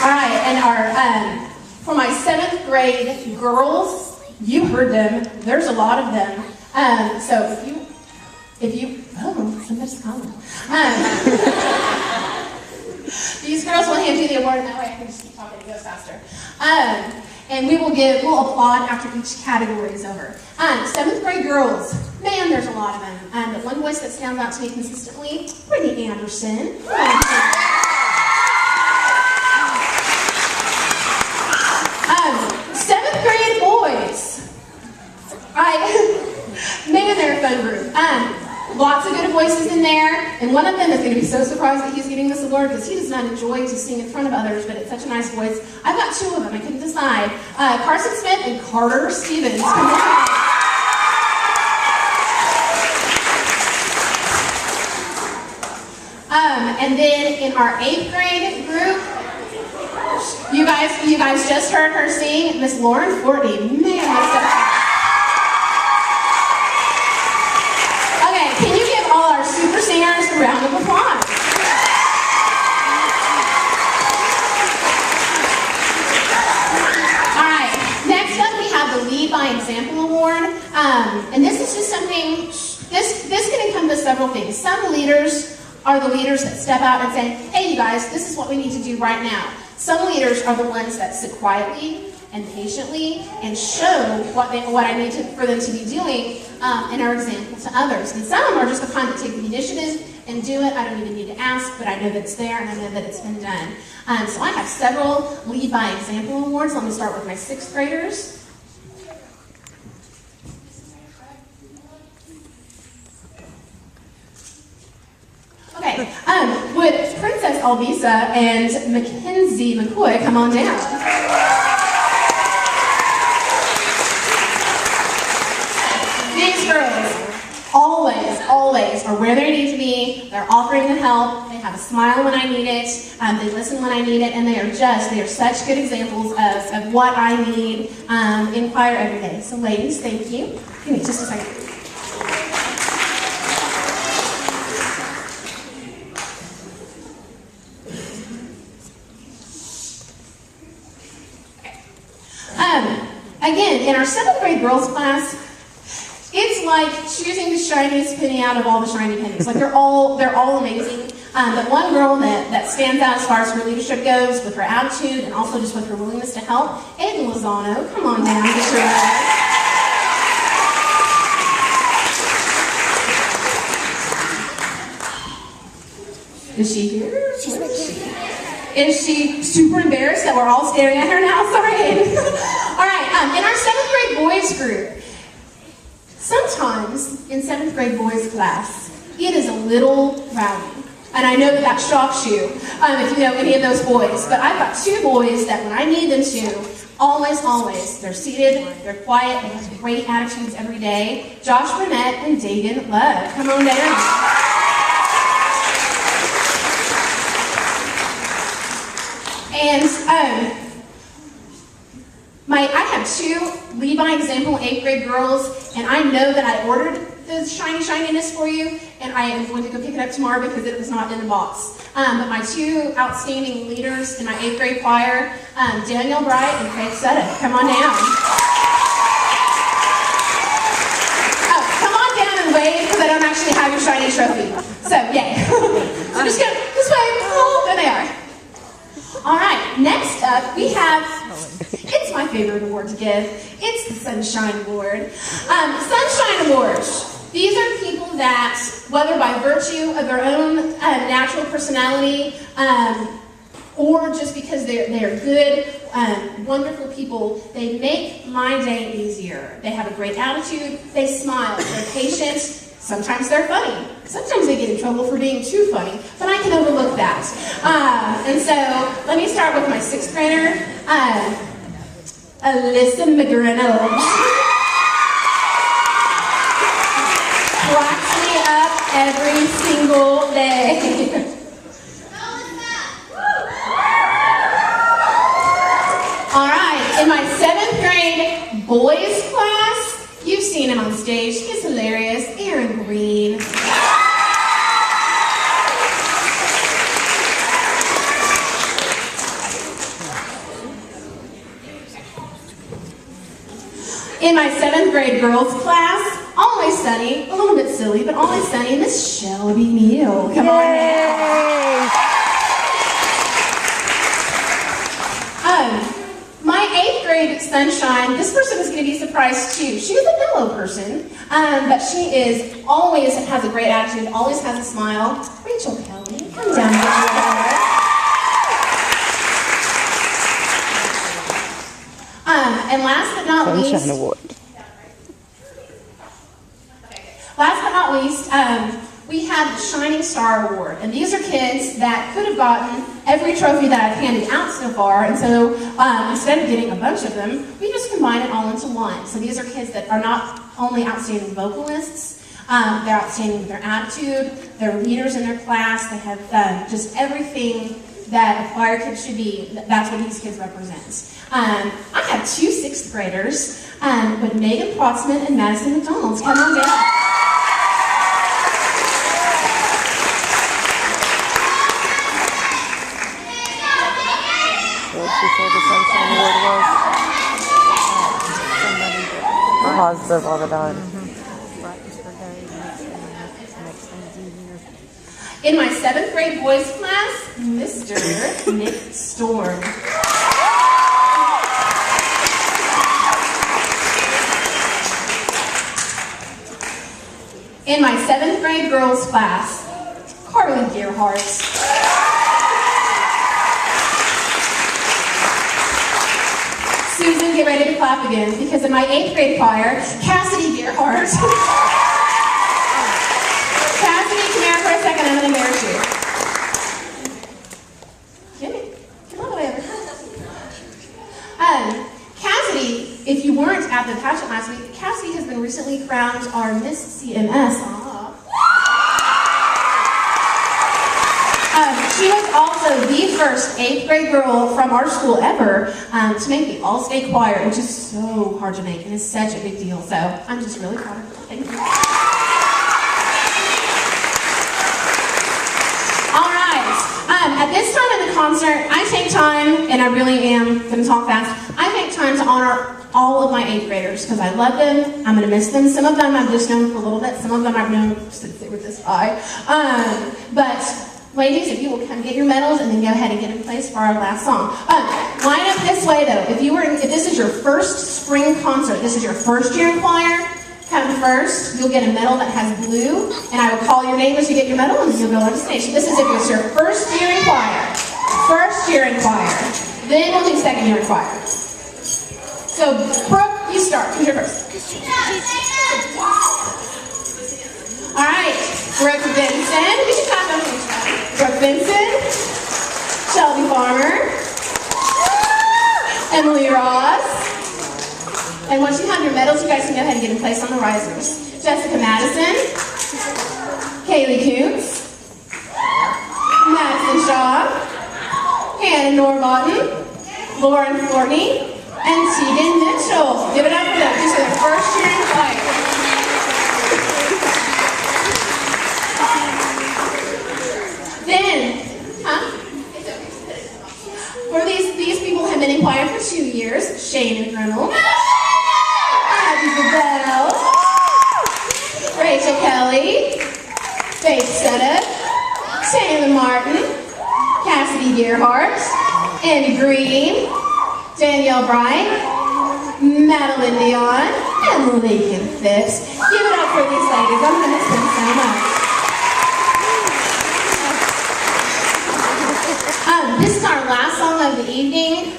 All right, and our for my 7th grade girls, you heard them. There's a lot of them. So if you, oh, somebody's calling. These girls will hand you the award, and that way I can just keep talking, it goes faster. And we'll applaud after each category is over. 7th grade girls, man, there's a lot of them. But one voice that stands out to me consistently, Brittany Anderson. 7th grade boys. Man, they're a fun group. Lots of good voices in there, and one of them is going to be so surprised that he's getting this award because he does not enjoy to sing in front of others, but it's such a nice voice. I've got 2 of them, I couldn't decide. Carson Smith and Carter Stevens. And then in our 8th grade group, you guys just heard her sing, Miss Lauren Fortney. Man, that's so super singers, a round of applause. All right, next up we have the Lead by Example Award. And this is just something, this can encompass several things. Some leaders are the leaders that step out and say, hey you guys, this is what we need to do right now. Some leaders are the ones that sit quietly and patiently and show what I need for them to be doing and are example to others. And some are just the kind that take the initiative and do it. I don't even need to ask, but I know that it's there and I know that it's been done. So I have several Lead by Example awards. Let me start with my 6th graders. Okay, would Princess Alvisa and Mackenzie McCoy come on down? These girls always are where they need to be. They're offering the help. They have a smile when I need it. They listen when I need it, and they are such good examples of what I need in choir every day. So ladies, thank you. Give me just a second. Again, in our 7th grade girls class, it's like choosing the shiniest penny out of all the shiny pennies. Like they're all amazing. But one girl that stands out as far as her leadership goes, with her attitude and also just with her willingness to help, Aiden Lozano, come on down, get your Is she here? Is she super embarrassed that we're all staring at her now? Sorry. All right, in our 7th grade boys group, sometimes in 7th grade boys class, it is a little rowdy. And I know that shocks you, if you know any of those boys. But I've got 2 boys that when I need them to, always, they're seated, they're quiet, they have great attitudes every day. Josh Burnett and Dagan Love, come on down. And I have 2 Lead by Example 8th grade girls, and I know that I ordered the shininess for you, and I am going to go pick it up tomorrow because it was not in the box. But my 2 outstanding leaders in my 8th grade choir, Daniel Bright and Craig Sutta, come on down. Oh, come on down and wave because I don't actually have your shiny trophy. So, yay. So just wave. Oh, there they are. All right, next up we have, it's my favorite award to give, it's the Sunshine Award. Sunshine Awards, these are people that, whether by virtue of their own natural personality or just because they're good, wonderful people, they make my day easier. They have a great attitude, they smile, they're patient, sometimes they're funny. Sometimes they get in trouble for being too funny, but I can overlook that. And so, let me start with my 6th grader, Alyssa McGrinnell. Cracks me up every single day. All right, in my 7th grade boys class, you've seen him on stage. He's hilarious. Aaron Green. In my 7th grade girls class, always sunny, a little bit silly, but always sunny, Miss Shelby Neal. Come on now. My 8th grade sunshine, this person is going to be surprised too. She was a mellow person, but she always has a great attitude, always has a smile. Rachel Kelly, come down here. And last but not least, we have the Shining Star Award. And these are kids that could have gotten every trophy that I've handed out so far. And so instead of getting a bunch of them, we just combine it all into one. So these are kids that are not only outstanding vocalists, they're outstanding with their attitude, they're leaders in their class, they have just everything that a choir kid should be. That's what these kids represent. I have 2 6th graders with Megan Protzman and Madison McDonald. Come on down. Positive all the time. In my 7th grade boys class, Mr. Nick Storm. In my 7th grade girls class, Carly Gearhart. Susan, get ready to clap again, because in my 8th grade choir, Cassidy Gearhart. Cassidy, come here for a second, I'm going to embarrass you. Come on over. Cassidy, if you weren't at the pageant last week, Cassidy has been recently crowned our Miss CMS. She was also the first 8th grade girl from our school ever to make the all-state choir, which is so hard to make and is such a big deal. So I'm just really proud of her. Thank you. All right. At this time in the concert, I take time, and I really am going to talk fast, I take time to honor all of my 8th graders because I love them. I'm going to miss them. Some of them I've just known for a little bit. Some of them I've known since they were this high. But ladies, if you will come get your medals and then go ahead and get in place for our last song. Line up this way though. If this is your first spring concert, this is your first year in choir, come first. You'll get a medal that has blue, and I will call your name as you get your medal, and you'll go on stage. So this is if it's your first year in choir. First year in choir. Then we'll do second year in choir. So Brooke, you start. Who's your first? All right, Brooke Benson. We should clap on each one. Brooke Benson, Shelby Farmer, Emily Ross. And once you have your medals, you guys can go ahead and get in place on the risers. Jessica Madison, Kaylee Coombs, Madison Shaw, Hannah Norbotten, Lauren Fortney, and Tegan Mitchell. Give it up for them. These are their first year in choir. For these people have been in choir for 2 years. Shane Reynolds, Abby Bell, Rachel Kelly, Faith Sutta, Taylor Martin, Cassidy Gearhart, Andy Green, Danielle Bright, Madeline Dion, and Lincoln Phipps. Give it up for these ladies. I'm going to miss them so much. This is our last song of the evening.